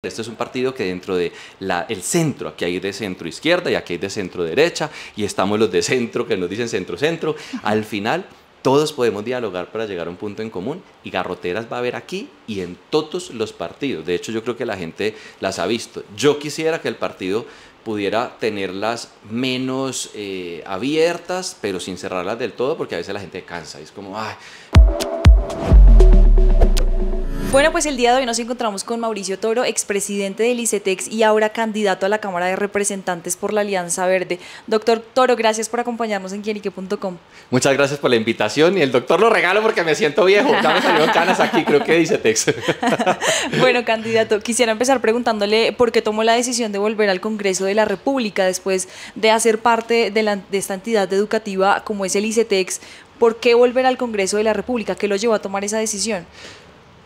Este es un partido que dentro de el centro, aquí hay de centro izquierda y aquí hay de centro derecha, y estamos los de centro que nos dicen centro-centro. Al final, todos podemos dialogar para llegar a un punto en común, y garroteras va a haber aquí y en todos los partidos. De hecho, yo creo que la gente las ha visto. Yo quisiera que el partido pudiera tenerlas menos abiertas, pero sin cerrarlas del todo, porque a veces la gente cansa y es como, ay. Bueno, pues el día de hoy nos encontramos con Mauricio Toro, expresidente del ICETEX y ahora candidato a la Cámara de Representantes por la Alianza Verde. Doctor Toro, gracias por acompañarnos en quienique.com. Muchas gracias por la invitación, y el doctor lo regalo porque me siento viejo, ya me salieron canas aquí, creo que dice ICETEX. Bueno, candidato, quisiera empezar preguntándole por qué tomó la decisión de volver al Congreso de la República después de hacer parte de esta entidad educativa como es el ICETEX. ¿Por qué volver al Congreso de la República? ¿Qué lo llevó a tomar esa decisión?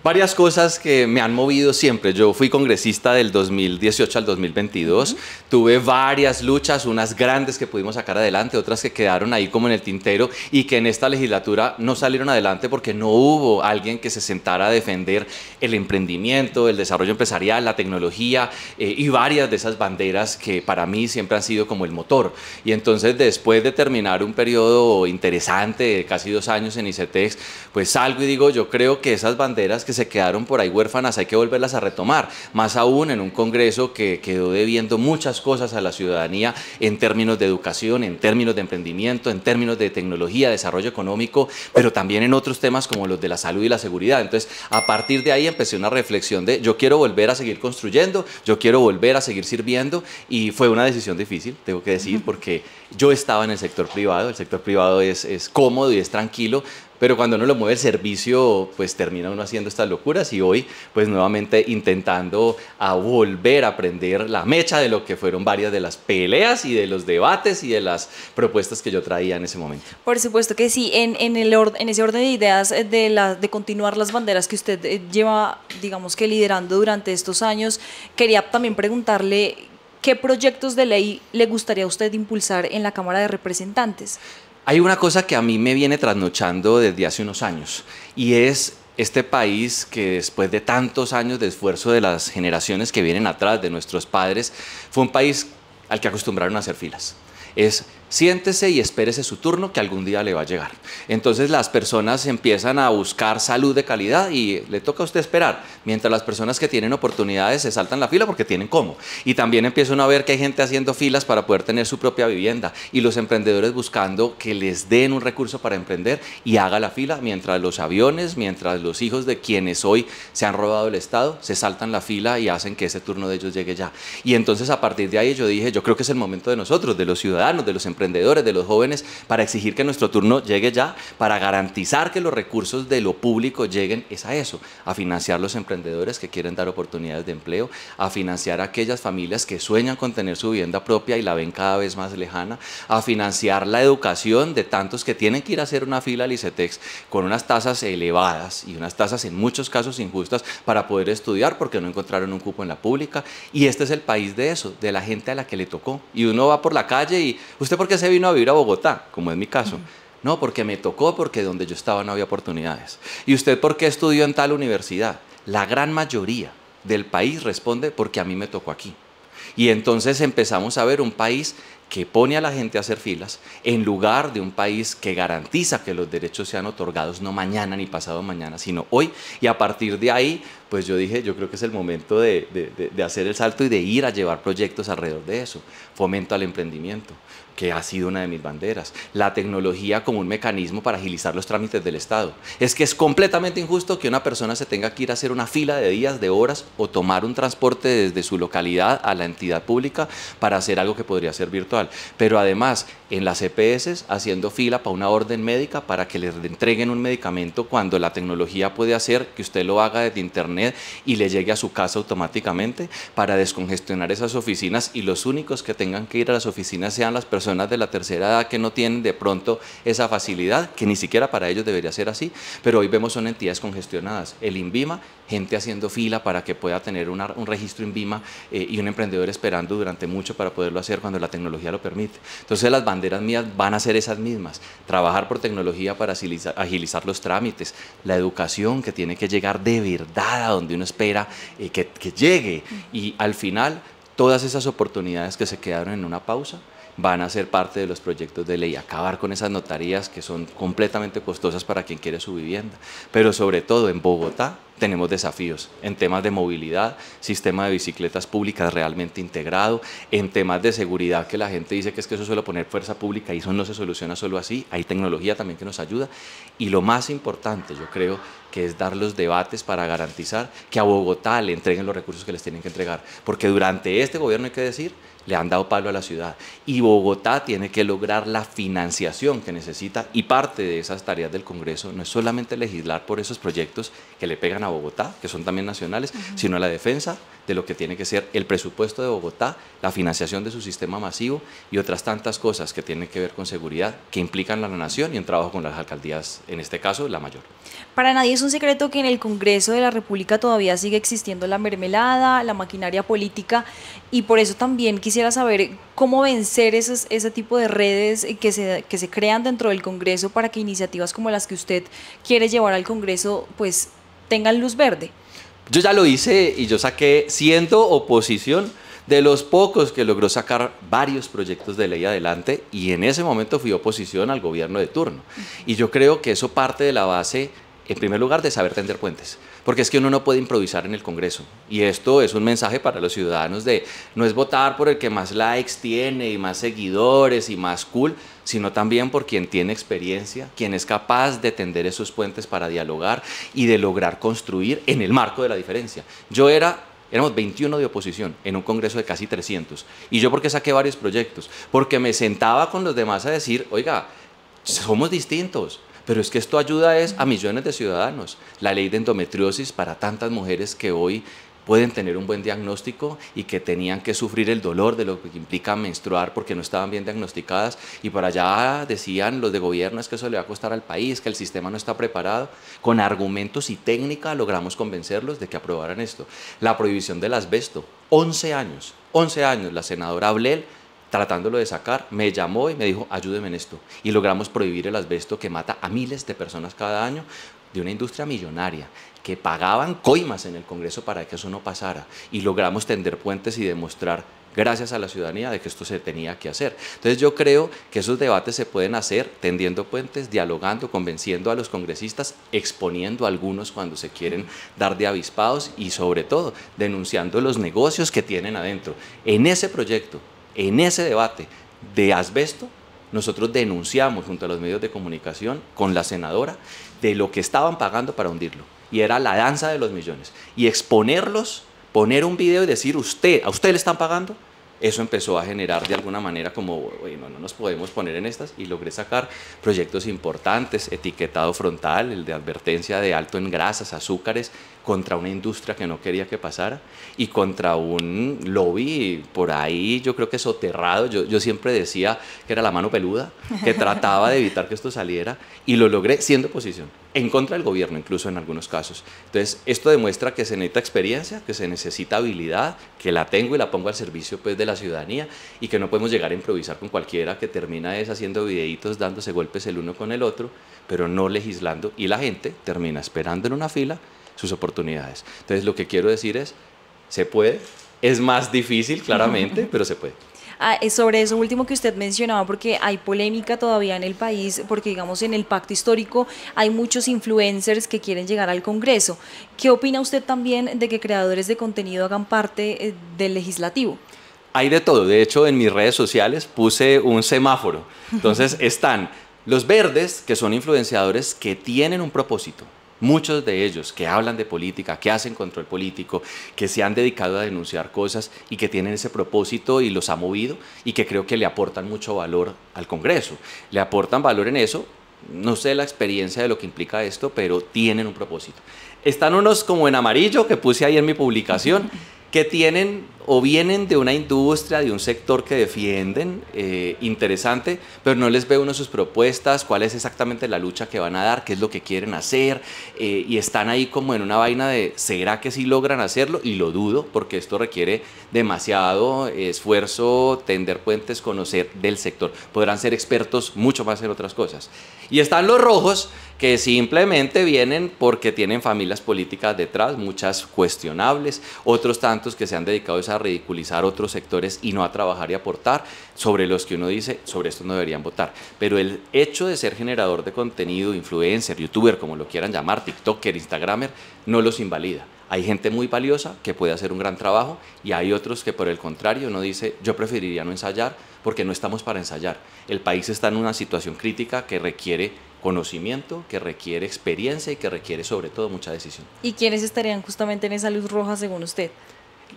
Varias cosas que me han movido siempre. Yo fui congresista del 2018 al 2022, tuve varias luchas, unas grandes que pudimos sacar adelante, otras que quedaron ahí como en el tintero y que en esta legislatura no salieron adelante porque no hubo alguien que se sentara a defender el emprendimiento, el desarrollo empresarial, la tecnología y varias de esas banderas que para mí siempre han sido como el motor. Y entonces, después de terminar un periodo interesante de casi 2 años en ICETEX, pues salgo y digo, yo creo que esas banderas que se quedaron por ahí huérfanas hay que volverlas a retomar, más aún en un Congreso que quedó debiendo muchas cosas a la ciudadanía en términos de educación, en términos de emprendimiento, en términos de tecnología, desarrollo económico, pero también en otros temas como los de la salud y la seguridad. Entonces, a partir de ahí empecé una reflexión de yo quiero volver a seguir construyendo, yo quiero volver a seguir sirviendo, y fue una decisión difícil, tengo que decir, porque yo estaba en el sector privado es cómodo y es tranquilo, pero cuando uno lo mueve el servicio, pues termina uno haciendo estas locuras, y hoy pues nuevamente intentando a volver a aprender la mecha de lo que fueron varias de las peleas y de los debates y de las propuestas que yo traía en ese momento. Por supuesto que sí, en ese orden de ideas de continuar las banderas que usted lleva, digamos que liderando durante estos años, quería también preguntarle qué proyectos de ley le gustaría a usted impulsar en la Cámara de Representantes. Hay una cosa que a mí me viene trasnochando desde hace unos años, y es este país que después de tantos años de esfuerzo de las generaciones que vienen atrás, de nuestros padres, fue un país al que acostumbraron a hacer filas. Es siéntese y espérese su turno que algún día le va a llegar. Entonces las personas empiezan a buscar salud de calidad y le toca a usted esperar, mientras las personas que tienen oportunidades se saltan la fila porque tienen cómo. Y también empieza uno a ver que hay gente haciendo filas para poder tener su propia vivienda, y los emprendedores buscando que les den un recurso para emprender y haga la fila, mientras los aviones, mientras los hijos de quienes hoy se han robado el Estado se saltan la fila y hacen que ese turno de ellos llegue ya. Y entonces, a partir de ahí, yo dije, yo creo que es el momento de nosotros, de los ciudadanos, de los emprendedores, de los jóvenes, para exigir que nuestro turno llegue ya, para garantizar que los recursos de lo público lleguen es a eso, a financiar los emprendedores que quieren dar oportunidades de empleo, a financiar a aquellas familias que sueñan con tener su vivienda propia y la ven cada vez más lejana, a financiar la educación de tantos que tienen que ir a hacer una fila al ICETEX con unas tasas elevadas y unas tasas en muchos casos injustas para poder estudiar porque no encontraron un cupo en la pública. Y este es el país de eso, de la gente a la que le tocó. Y uno va por la calle y ¿usted por qué se vino a vivir a Bogotá? Como es mi caso. No, porque me tocó, porque donde yo estaba no había oportunidades. ¿Y usted por qué estudió en tal universidad? La gran mayoría del país responde porque a mí me tocó aquí. Y entonces empezamos a ver un país que pone a la gente a hacer filas en lugar de un país que garantiza que los derechos sean otorgados no mañana ni pasado mañana, sino hoy. Y a partir de ahí, pues yo dije, yo creo que es el momento de hacer el salto y de ir a llevar proyectos alrededor de eso. Fomento al emprendimiento, que ha sido una de mis banderas. La tecnología como un mecanismo para agilizar los trámites del Estado. Es que es completamente injusto que una persona se tenga que ir a hacer una fila de días, de horas, o tomar un transporte desde su localidad a la entidad pública para hacer algo que podría ser virtual. Pero además, en las EPS, haciendo fila para una orden médica para que le entreguen un medicamento, cuando la tecnología puede hacer que usted lo haga desde internet y le llegue a su casa automáticamente, para descongestionar esas oficinas, y los únicos que tengan que ir a las oficinas sean las personas de la tercera edad que no tienen de pronto esa facilidad, que ni siquiera para ellos debería ser así, pero hoy vemos son entidades congestionadas. El INVIMA, gente haciendo fila para que pueda tener un registro INVIMA y un emprendedor esperando durante mucho para poderlo hacer cuando la tecnología lo permite. Entonces las banderas mías van a ser esas mismas, trabajar por tecnología para agilizar los trámites, la educación que tiene que llegar de verdad a donde uno espera que llegue, y al final todas esas oportunidades que se quedaron en una pausa van a ser parte de los proyectos de ley, acabar con esas notarías que son completamente costosas para quien quiere su vivienda, pero sobre todo en Bogotá tenemos desafíos en temas de movilidad, sistema de bicicletas públicas realmente integrado, en temas de seguridad, que la gente dice que es que eso suele poner fuerza pública y eso no se soluciona solo así, hay tecnología también que nos ayuda, y lo más importante yo creo que es dar los debates para garantizar que a Bogotá le entreguen los recursos que les tienen que entregar, porque durante este gobierno, hay que decir, le han dado palo a la ciudad, y Bogotá tiene que lograr la financiación que necesita, y parte de esas tareas del Congreso no es solamente legislar por esos proyectos que le pegan a Bogotá, que son también nacionales, sino la defensa de lo que tiene que ser el presupuesto de Bogotá, la financiación de su sistema masivo y otras tantas cosas que tienen que ver con seguridad, que implican a la nación y en trabajo con las alcaldías, en este caso la mayor. Para nadie es un secreto que en el Congreso de la República todavía sigue existiendo la mermelada, la maquinaria política, y por eso también quisiera saber cómo vencer ese tipo de redes que se crean dentro del Congreso para que iniciativas como las que usted quiere llevar al Congreso pues tengan luz verde. Yo ya lo hice y yo saqué, siendo oposición, de los pocos que logró sacar varios proyectos de ley adelante, y en ese momento fui oposición al gobierno de turno. Y yo creo que eso parte de la base, en primer lugar, de saber tender puentes, porque es que uno no puede improvisar en el Congreso, y esto es un mensaje para los ciudadanos de no es votar por el que más likes tiene y más seguidores y más cool, sino también por quien tiene experiencia, quien es capaz de tender esos puentes para dialogar y de lograr construir en el marco de la diferencia. Éramos 21 de oposición en un Congreso de casi 300. ¿Y yo por qué saqué varios proyectos? Porque me sentaba con los demás a decir, oiga, somos distintos, pero es que esto ayuda a millones de ciudadanos. La ley de endometriosis para tantas mujeres que hoy pueden tener un buen diagnóstico y que tenían que sufrir el dolor de lo que implica menstruar porque no estaban bien diagnosticadas, y por allá decían los de gobierno es que eso le va a costar al país, que el sistema no está preparado. Con argumentos y técnica logramos convencerlos de que aprobaran esto. La prohibición del asbesto, 11 años, la senadora Ablel, tratándolo de sacar, me llamó y me dijo, ayúdeme en esto, y logramos prohibir el asbesto que mata a miles de personas cada año, de una industria millonaria, que pagaban coimas en el Congreso para que eso no pasara, y logramos tender puentes y demostrar, gracias a la ciudadanía, de que esto se tenía que hacer. Entonces yo creo que esos debates se pueden hacer tendiendo puentes, dialogando, convenciendo a los congresistas, exponiendo a algunos cuando se quieren dar de avispados, y sobre todo denunciando los negocios que tienen adentro. En ese proyecto, en ese debate de asbesto, nosotros denunciamos junto a los medios de comunicación con la senadora de lo que estaban pagando para hundirlo, y era la danza de los millones, y exponerlos, poner un video y decir, a usted le están pagando. Eso empezó a generar de alguna manera como, bueno, no nos podemos poner en estas, y logré sacar proyectos importantes, etiquetado frontal, el de advertencia de alto en grasas, azúcares, contra una industria que no quería que pasara, y contra un lobby por ahí, yo creo que soterrado. Yo siempre decía que era la mano peluda, que trataba de evitar que esto saliera, y lo logré siendo oposición, en contra del gobierno incluso en algunos casos. Entonces esto demuestra que se necesita experiencia, que se necesita habilidad, que la tengo y la pongo al servicio pues de la ciudadanía, y que no podemos llegar a improvisar con cualquiera que termina haciendo videitos dándose golpes el uno con el otro, pero no legislando, y la gente termina esperando en una fila sus oportunidades. Entonces lo que quiero decir es, se puede, es más difícil claramente, pero se puede. Sobre eso último que usted mencionaba, porque hay polémica todavía en el país, porque digamos en el pacto histórico hay muchos influencers que quieren llegar al Congreso. ¿Qué opina usted también de que creadores de contenido hagan parte del legislativo? Hay de todo. De hecho, en mis redes sociales puse un semáforo. Entonces están los verdes, que son influenciadores que tienen un propósito. Muchos de ellos que hablan de política, que hacen control político, que se han dedicado a denunciar cosas y que tienen ese propósito y los ha movido, y que creo que le aportan mucho valor al Congreso. Le aportan valor en eso, no sé la experiencia de lo que implica esto, pero tienen un propósito. Están unos como en amarillo que puse ahí en mi publicación, que tienen o vienen de una industria, de un sector que defienden, interesante, pero no les ve uno sus propuestas, cuál es exactamente la lucha que van a dar, qué es lo que quieren hacer, y están ahí como en una vaina de, ¿será que sí logran hacerlo? Y lo dudo, porque esto requiere demasiado esfuerzo, tender puentes, conocer del sector. Podrán ser expertos mucho más en otras cosas. Y están los rojos, que simplemente vienen porque tienen familias políticas detrás, muchas cuestionables, otros tantos que se han dedicado a ridiculizar otros sectores y no a trabajar y aportar, sobre los que uno dice, sobre esto no deberían votar. Pero el hecho de ser generador de contenido, influencer, youtuber, como lo quieran llamar, tiktoker, instagramer, no los invalida. Hay gente muy valiosa que puede hacer un gran trabajo y hay otros que por el contrario uno dice, yo preferiría no ensayar porque no estamos para ensayar. El país está en una situación crítica que requiere conocimiento, que requiere experiencia y que requiere sobre todo mucha decisión. ¿Y quiénes estarían justamente en esa luz roja según usted?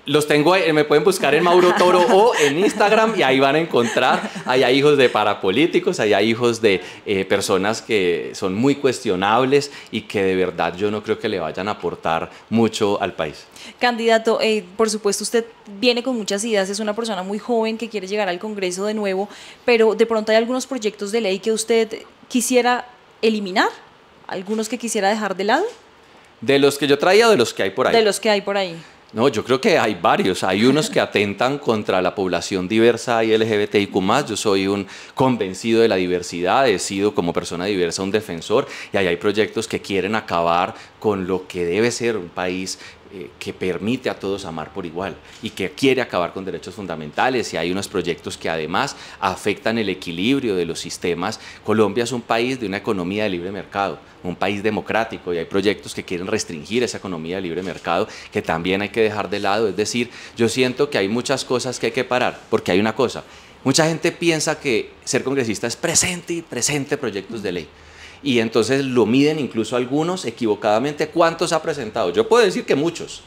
Los tengo, me pueden buscar en Mauro Toro o en Instagram y ahí van a encontrar, ahí hay hijos de parapolíticos, ahí hay hijos de personas que son muy cuestionables y que de verdad yo no creo que le vayan a aportar mucho al país. Candidato, por supuesto usted viene con muchas ideas, es una persona muy joven que quiere llegar al Congreso de nuevo, pero de pronto hay algunos proyectos de ley que usted quisiera eliminar, algunos que quisiera dejar de lado. ¿De los que yo traía o de los que hay por ahí? De los que hay por ahí. No, yo creo que hay varios. Hay unos que atentan contra la población diversa y LGBTIQ+. Yo soy un convencido de la diversidad, he sido como persona diversa un defensor y ahí hay proyectos que quieren acabar con lo que debe ser un país que permite a todos amar por igual y que quiere acabar con derechos fundamentales, y hay unos proyectos que además afectan el equilibrio de los sistemas. Colombia es un país de una economía de libre mercado, un país democrático, y hay proyectos que quieren restringir esa economía de libre mercado que también hay que dejar de lado. Es decir, yo siento que hay muchas cosas que hay que parar, porque hay una cosa, mucha gente piensa que ser congresista es presente y presente proyectos de ley. Y entonces lo miden incluso algunos equivocadamente. ¿Cuántos ha presentado? Yo puedo decir que muchos,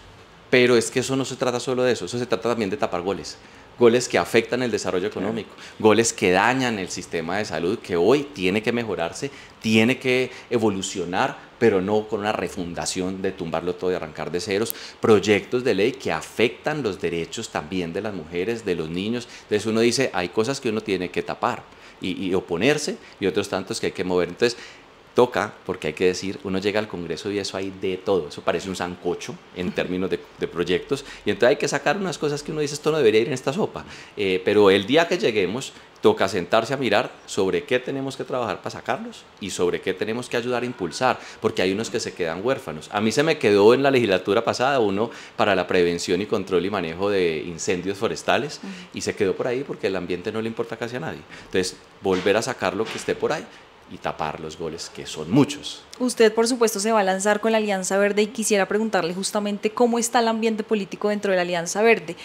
pero es que eso no se trata solo de eso, eso se trata también de tapar goles. Goles que afectan el desarrollo económico, goles que dañan el sistema de salud, que hoy tiene que mejorarse, tiene que evolucionar, pero no con una refundación de tumbarlo todo y arrancar de ceros. Proyectos de ley que afectan los derechos también de las mujeres, de los niños. Entonces uno dice, hay cosas que uno tiene que tapar y oponerse, y otros tantos que hay que mover. Entonces toca, porque hay que decir, uno llega al Congreso y eso hay de todo, eso parece un sancocho en términos de proyectos, y entonces hay que sacar unas cosas que uno dice, esto no debería ir en esta sopa, pero el día que lleguemos, toca sentarse a mirar sobre qué tenemos que trabajar para sacarlos y sobre qué tenemos que ayudar a impulsar, porque hay unos que se quedan huérfanos. A mí se me quedó en la legislatura pasada uno para la prevención y control y manejo de incendios forestales, y se quedó por ahí porque el ambiente no le importa casi a nadie. Entonces, volver a sacar lo que esté por ahí y tapar los goles, que son muchos. Usted, por supuesto, se va a lanzar con la Alianza Verde y quisiera preguntarle justamente cómo está el ambiente político dentro de la Alianza Verde.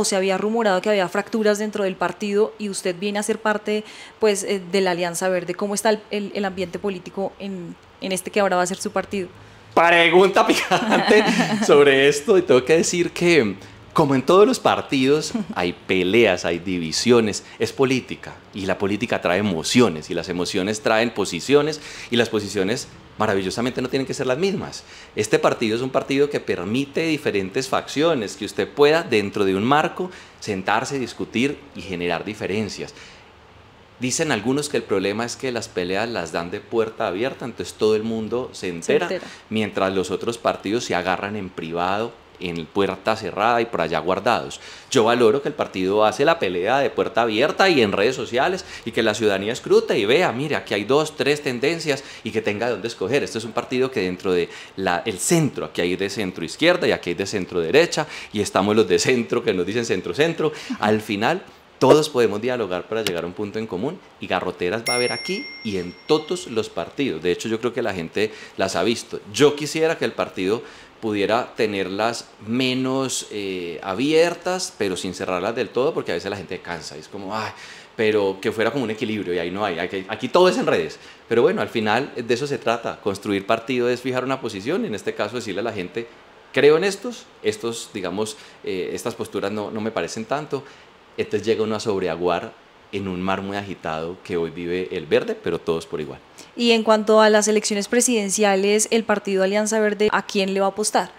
Se había rumorado que había fracturas dentro del partido y usted viene a ser parte, pues, de la Alianza Verde. ¿Cómo está el ambiente político en este que ahora va a ser su partido? Pregunta picante sobre esto, y tengo que decir que, como en todos los partidos, hay peleas, hay divisiones, es política, y la política trae emociones, y las emociones traen posiciones, y las posiciones maravillosamente no tienen que ser las mismas. Este partido es un partido que permite diferentes facciones, que usted pueda dentro de un marco sentarse, discutir y generar diferencias. Dicen algunos que el problema es que las peleas las dan de puerta abierta, entonces todo el mundo se entera. Mientras los otros partidos se agarran en privado, en puerta cerrada y por allá guardados. Yo valoro que el partido hace la pelea de puerta abierta y en redes sociales, y que la ciudadanía escrute y vea, mira, aquí hay 2, 3 tendencias, y que tenga de dónde escoger. Este es un partido que dentro de el centro, aquí hay de centro izquierda y aquí hay de centro derecha, y estamos los de centro que nos dicen centro-centro. Al final todos podemos dialogar para llegar a un punto en común, y garroteras va a haber aquí y en todos los partidos. De hecho, yo creo que la gente las ha visto. Yo quisiera que el partido pudiera tenerlas menos abiertas, pero sin cerrarlas del todo, porque a veces la gente cansa, y es como, ay, pero que fuera como un equilibrio, y ahí no hay, aquí todo es en redes. Pero bueno, al final de eso se trata. Construir partido es fijar una posición, y en este caso decirle a la gente, creo en estos digamos, estas posturas no me parecen tanto. Entonces llega uno a sobreaguar en un mar muy agitado que hoy vive el verde, pero todos por igual. Y en cuanto a las elecciones presidenciales, el partido Alianza Verde, ¿a quién le va a apostar?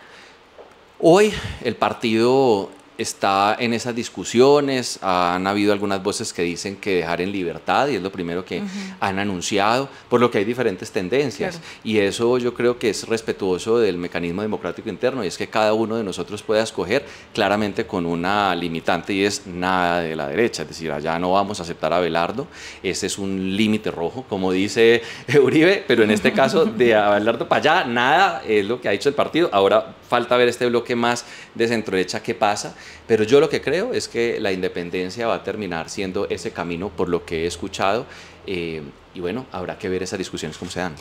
Hoy el partido está en esas discusiones, han habido algunas voces que dicen que dejar en libertad, y es lo primero que han anunciado, por lo que hay diferentes tendencias, Claro. y eso yo creo que es respetuoso del mecanismo democrático interno, y es que cada uno de nosotros pueda escoger claramente con una limitante, y es nada de la derecha, es decir, allá no vamos a aceptar a Abelardo, ese es un límite rojo, como dice Uribe, pero en este caso de Abelardo para allá, nada es lo que ha dicho el partido. Ahora falta ver este bloque más de centro-derecha qué pasa, pero yo lo que creo es que la independencia va a terminar siendo ese camino por lo que he escuchado, y bueno, habrá que ver esas discusiones cómo se dan.